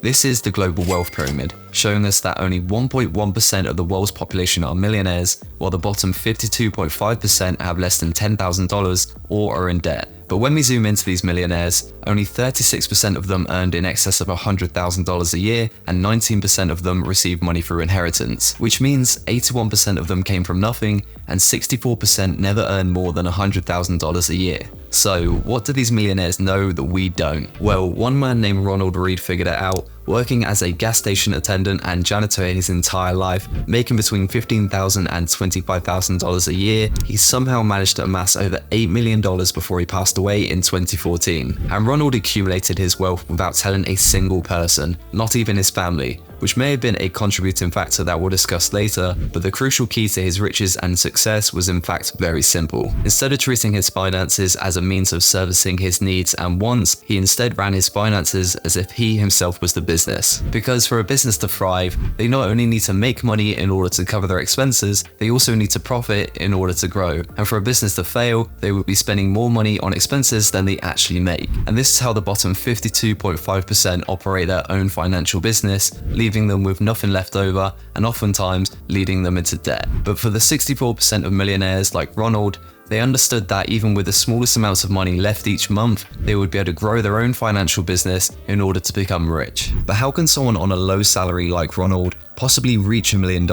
This is the global wealth pyramid, showing us that only 1.1% of the world's population are millionaires, while the bottom 52.5% have less than $10,000 or are in debt. But when we zoom into these millionaires, only 36% of them earned in excess of $100,000 a year, and 19% of them received money through inheritance, which means 81% of them came from nothing, and 64% never earned more than $100,000 a year. So, what do these millionaires know that we don't? Well, one man named Ronald Reed figured it out. Working as a gas station attendant and janitor his entire life, making between $15,000 and $25,000 a year, he somehow managed to amass over $8 million before he passed away in 2014. And Ronald accumulated his wealth without telling a single person, not even his family, which may have been a contributing factor that we'll discuss later, but the crucial key to his riches and success was in fact very simple. Instead of treating his finances as a means of servicing his needs and wants, he instead ran his finances as if he himself was the business. Because for a business to thrive, they not only need to make money in order to cover their expenses, they also need to profit in order to grow. And for a business to fail, they would be spending more money on expenses than they actually make. And this is how the bottom 52.5% operate their own financial business, leaving them with nothing left over and oftentimes leading them into debt. But for the 64% of millionaires like Ronald, they understood that even with the smallest amounts of money left each month, they would be able to grow their own financial business in order to become rich. But how can someone on a low salary like Ronald possibly reach $1 million?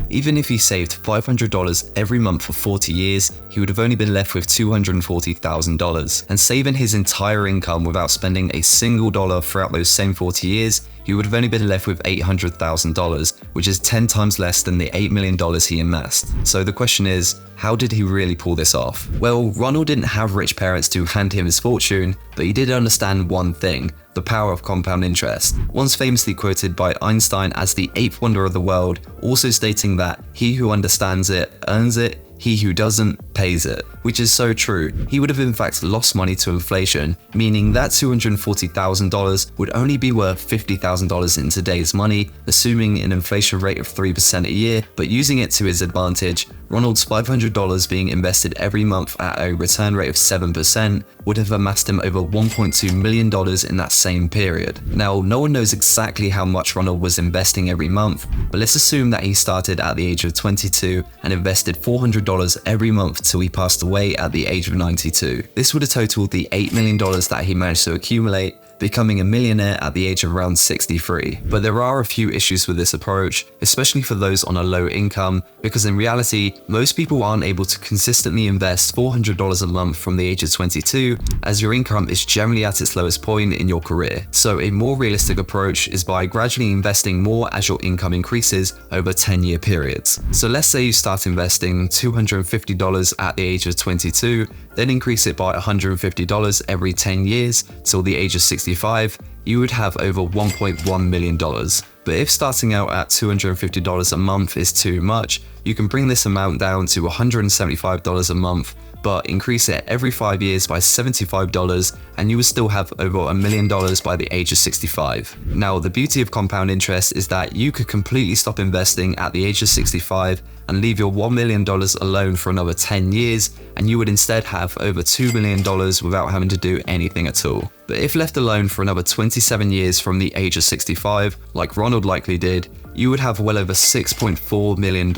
Even if he saved $500 every month for 40 years, he would have only been left with $240,000. And saving his entire income without spending a single dollar throughout those same 40 years, he would have only been left with $800,000, which is 10 times less than the $8 million he amassed. So the question is, how did he really pull this off? Well, Ronald didn't have rich parents to hand him his fortune, but he did understand one thing: the power of compound interest. Once famously quoted by Einstein as the eighth wonder of the world, also stating that he who understands it earns it, he who doesn't pays it, which is so true. He would have in fact lost money to inflation, meaning that $240,000 would only be worth $50,000 in today's money, assuming an inflation rate of 3% a year, but using it to his advantage, Ronald's $500 being invested every month at a return rate of 7% would have amassed him over $1.2 million in that same period. Now, no one knows exactly how much Ronald was investing every month, but let's assume that he started at the age of 22 and invested $400 every month till he passed away at the age of 92. This would have totaled the $8 million that he managed to accumulate, becoming a millionaire at the age of around 63. But there are a few issues with this approach, especially for those on a low income, because in reality, most people aren't able to consistently invest $400 a month from the age of 22, as your income is generally at its lowest point in your career. So a more realistic approach is by gradually investing more as your income increases over 10-year periods. So let's say you start investing $250 at the age of 22, then increase it by $150 every 10 years till the age of 65, you would have over $1.1 million. But if starting out at $250 a month is too much, you can bring this amount down to $175 a month, but increase it every 5 years by $75 and you will still have over $1 million by the age of 65. Now, the beauty of compound interest is that you could completely stop investing at the age of 65 and leave your $1 million alone for another 10 years, and you would instead have over $2 million without having to do anything at all. But if left alone for another 27 years from the age of 65, like Ronald likely did, you would have well over $6.4 million.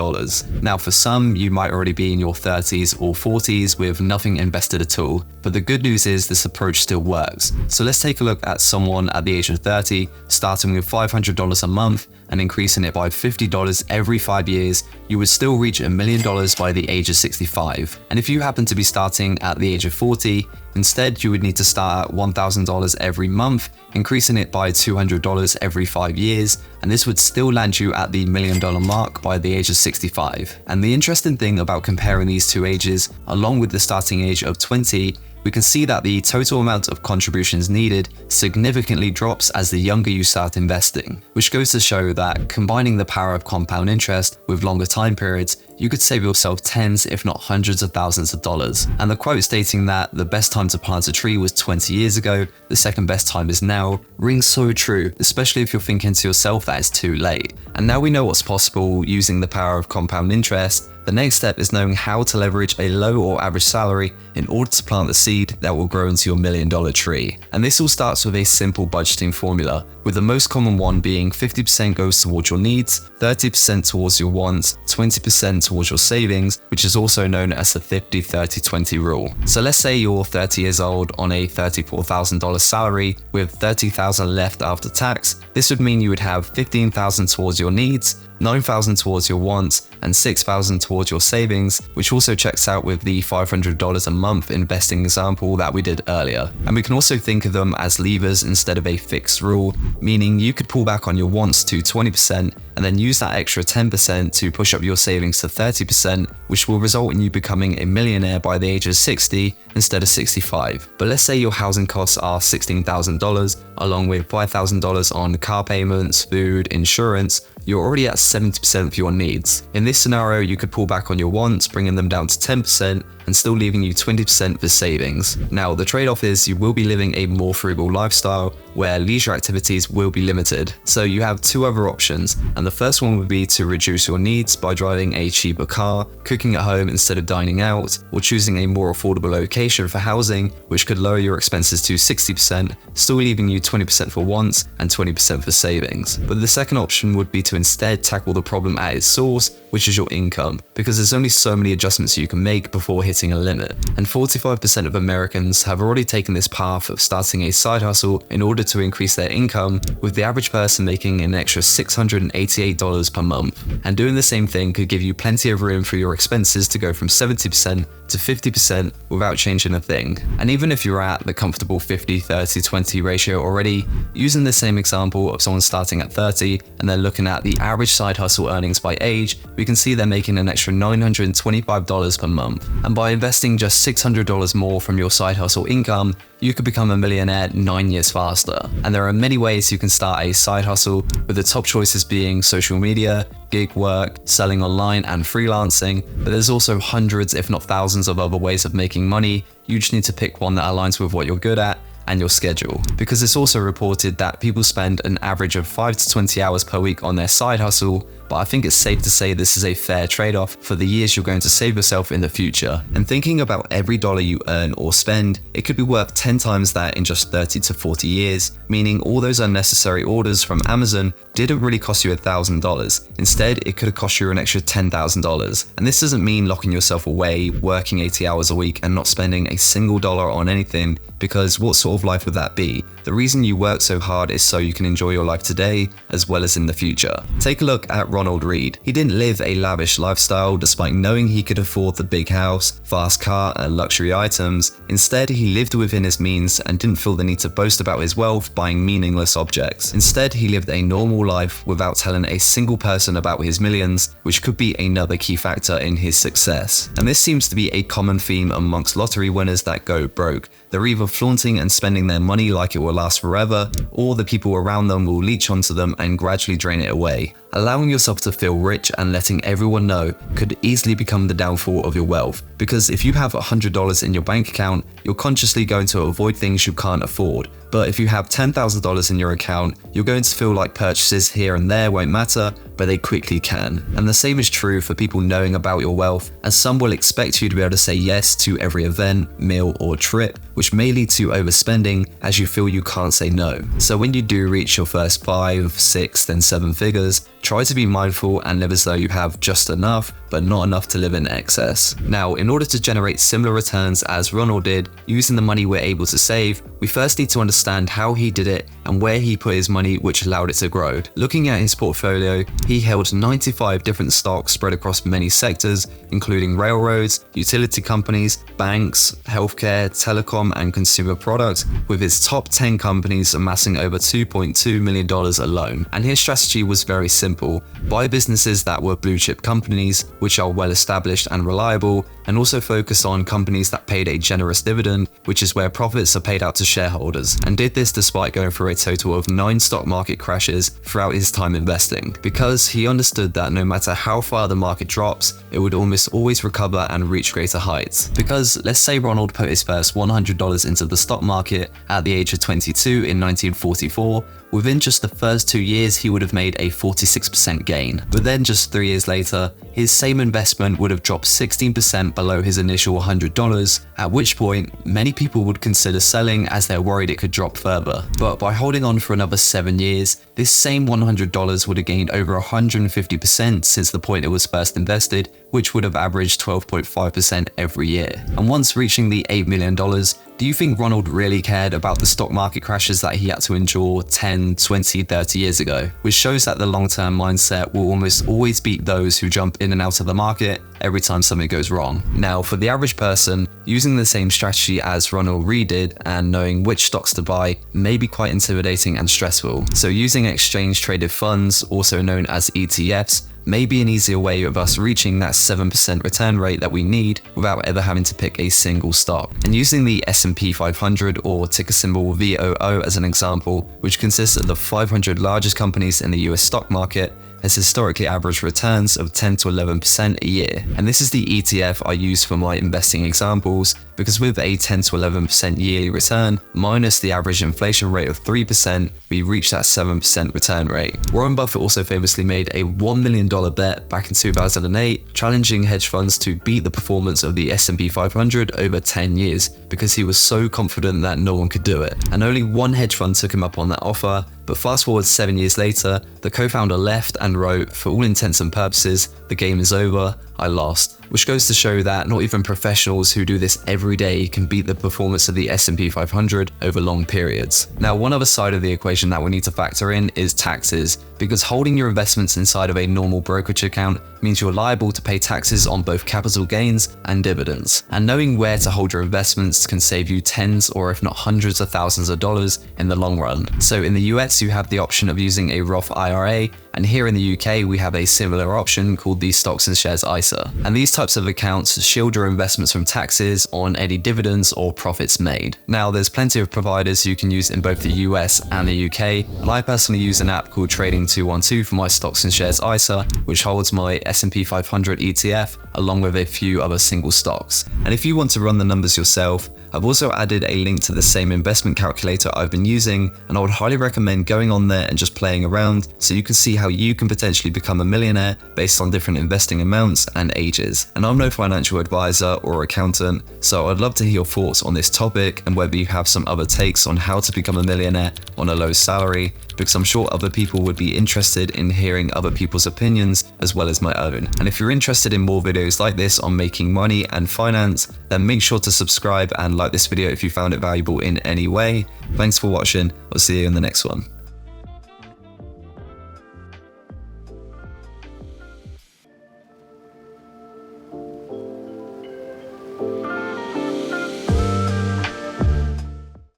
Now, for some, you might already be in your 30s or 40s with nothing invested at all, but the good news is this approach still works. So let's take a look at someone at the age of 30, starting with $500 a month and increasing it by $50 every 5 years, you would still reach $1 million by the age of 65. And if you happen to be starting at the age of 40, instead you would need to start at $1,000 every month, increasing it by $200 every 5 years, and this would still land you at the $1 million mark by the age of 65. And the interesting thing about comparing these two ages, along with the starting age of 20, we can see that the total amount of contributions needed significantly drops as the younger you start investing, which goes to show that combining the power of compound interest with longer time periods, you could save yourself tens if not hundreds of thousands of dollars. And the quote stating that the best time to plant a tree was 20 years ago, the second best time is now, rings so true, especially if you're thinking to yourself that it's too late. And now we know what's possible using the power of compound interest. The next step is knowing how to leverage a low or average salary in order to plant the seed that will grow into your $1 million tree. And this all starts with a simple budgeting formula, with the most common one being 50% goes towards your needs, 30% towards your wants, 20% towards your savings, which is also known as the 50-30-20 rule. So let's say you're 30 years old on a $34,000 salary with $30,000 left after tax. This would mean you would have $15,000 towards your needs, $9,000 towards your wants, and $6,000 towards your savings, which also checks out with the $500 a month investing example that we did earlier. And we can also think of them as levers instead of a fixed rule, meaning you could pull back on your wants to 20% and then use that extra 10% to push up your savings to 30%, which will result in you becoming a millionaire by the age of 60 instead of 65. But let's say your housing costs are $16,000, along with $5,000 on car payments, food, insurance. You're already at 70% of your needs. In this scenario, you could pull back on your wants, bringing them down to 10% and still leaving you 20% for savings. Now, the trade-off is you will be living a more frugal lifestyle where leisure activities will be limited. So you have two other options, and the first one would be to reduce your needs by driving a cheaper car, cooking at home instead of dining out, or choosing a more affordable location for housing, which could lower your expenses to 60%, still leaving you 20% for wants and 20% for savings. But the second option would be to instead tackle the problem at its source, which is your income, because there's only so many adjustments you can make before hitting a limit. And 45% of Americans have already taken this path of starting a side hustle in order to increase their income, with the average person making an extra $688 per month. And doing the same thing could give you plenty of room for your expenses to go from 70% to 50% without changing a thing. And even if you're at the comfortable 50-30-20 ratio already, using the same example of someone starting at 30 and then looking at the average side hustle earnings by age, we can see they're making an extra $925 per month. And by investing just $600 more from your side hustle income, you could become a millionaire 9 years faster. And there are many ways you can start a side hustle, with the top choices being social media, gig work, selling online, and freelancing. But there's also hundreds, if not thousands, of other ways of making money. You just need to pick one that aligns with what you're good at and your schedule. Because it's also reported that people spend an average of 5 to 20 hours per week on their side hustle, but I think it's safe to say this is a fair trade-off for the years you're going to save yourself in the future. And thinking about every dollar you earn or spend, it could be worth 10 times that in just 30 to 40 years, meaning all those unnecessary orders from Amazon didn't really cost you $1,000. Instead, it could have cost you an extra $10,000. And this doesn't mean locking yourself away, working 80 hours a week and not spending a single dollar on anything, because what sort of life would that be? The reason you work so hard is so you can enjoy your life today as well as in the future. Take a look at Ronald Reed. He didn't live a lavish lifestyle despite knowing he could afford the big house, fast car, and luxury items. Instead, he lived within his means and didn't feel the need to boast about his wealth buying meaningless objects. Instead, he lived a normal life without telling a single person about his millions, which could be another key factor in his success. And this seems to be a common theme amongst lottery winners that go broke. They're either flaunting and spending their money like it will last forever, or the people around them will leech onto them and gradually drain it away. Allowing yourself to feel rich and letting everyone know could easily become the downfall of your wealth, because if you have $100 in your bank account, you're consciously going to avoid things you can't afford. But if you have $10,000 in your account, you're going to feel like purchases here and there won't matter, but they quickly can. And the same is true for people knowing about your wealth, as some will expect you to be able to say yes to every event, meal, or trip, which may lead to overspending as you feel you can't say no. So when you do reach your first 5, 6, then 7 figures, try to be mindful and live as though you have just enough, but not enough to live in excess. Now, in order to generate similar returns as Ronald did, using the money we're able to save, we first need to understand how he did it and where he put his money, which allowed it to grow. Looking at his portfolio, he held 95 different stocks spread across many sectors, including railroads, utility companies, banks, healthcare, telecom, and consumer products, with his top 10 companies amassing over $2.2 million alone. And his strategy was very simple: buy businesses that were blue chip companies, which are well established and reliable, and also focus on companies that paid a generous dividend, which is where profits are paid out to shareholders, and did this despite going through a total of 9 stock market crashes throughout his time investing. Because because he understood that no matter how far the market drops, it would almost always recover and reach greater heights. Because let's say Ronald put his first $100 into the stock market at the age of 22 in 1944, within just the first 2 years he would have made a 46% gain. But then just 3 years later, his same investment would have dropped 16% below his initial $100, at which point many people would consider selling as they're worried it could drop further. But by holding on for another 7 years, this same $100 would have gained over 150% since the point it was first invested, which would have averaged 12.5% every year. And once reaching the $8 million, do you think Ronald really cared about the stock market crashes that he had to endure 10, 20, 30 years ago? Which shows that the long-term mindset will almost always beat those who jump in and out of the market every time something goes wrong. Now, for the average person, using the same strategy as Ronald Reed did and knowing which stocks to buy may be quite intimidating and stressful. So using exchange-traded funds, also known as ETFs, may be an easier way of us reaching that 7% return rate that we need without ever having to pick a single stock. And using the S&P 500 or ticker symbol VOO as an example, which consists of the 500 largest companies in the US stock market, has historically averaged returns of 10 to 11% a year. And this is the ETF I use for my investing examples, because with a 10 to 11% yearly return, minus the average inflation rate of 3%, we reach that 7% return rate. Warren Buffett also famously made a $1 million bet back in 2008, challenging hedge funds to beat the performance of the S&P 500 over 10 years, because he was so confident that no one could do it. And only one hedge fund took him up on that offer. But fast forward 7 years later, the co-founder left and wrote, "For all intents and purposes, the game is over, I lost." Which goes to show that not even professionals who do this every day can beat the performance of the S&P 500 over long periods. Now, one other side of the equation that we need to factor in is taxes, because holding your investments inside of a normal brokerage account means you're liable to pay taxes on both capital gains and dividends. And knowing where to hold your investments can save you tens or if not hundreds of thousands of dollars in the long run. So in the US, you have the option of using a Roth IRA, and here in the UK, we have a similar option called the Stocks and Shares ISA. And these types of accounts shield your investments from taxes on any dividends or profits made. Now, there's plenty of providers you can use in both the US and the UK, and I personally use an app called Trading 212 for my Stocks and Shares ISA, which holds my S&P 500 ETF along with a few other single stocks. And if you want to run the numbers yourself, I've also added a link to the same investment calculator I've been using, and I would highly recommend going on there and just playing around so you can see how you can potentially become a millionaire based on different investing amounts and ages. And I'm no financial advisor or accountant, so I'd love to hear your thoughts on this topic and whether you have some other takes on how to become a millionaire on a low salary, because I'm sure other people would be interested in hearing other people's opinions as well as my own. And if you're interested in more videos like this on making money and finance, then make sure to subscribe and like this video if you found it valuable in any way. Thanks for watching. I'll see you in the next one.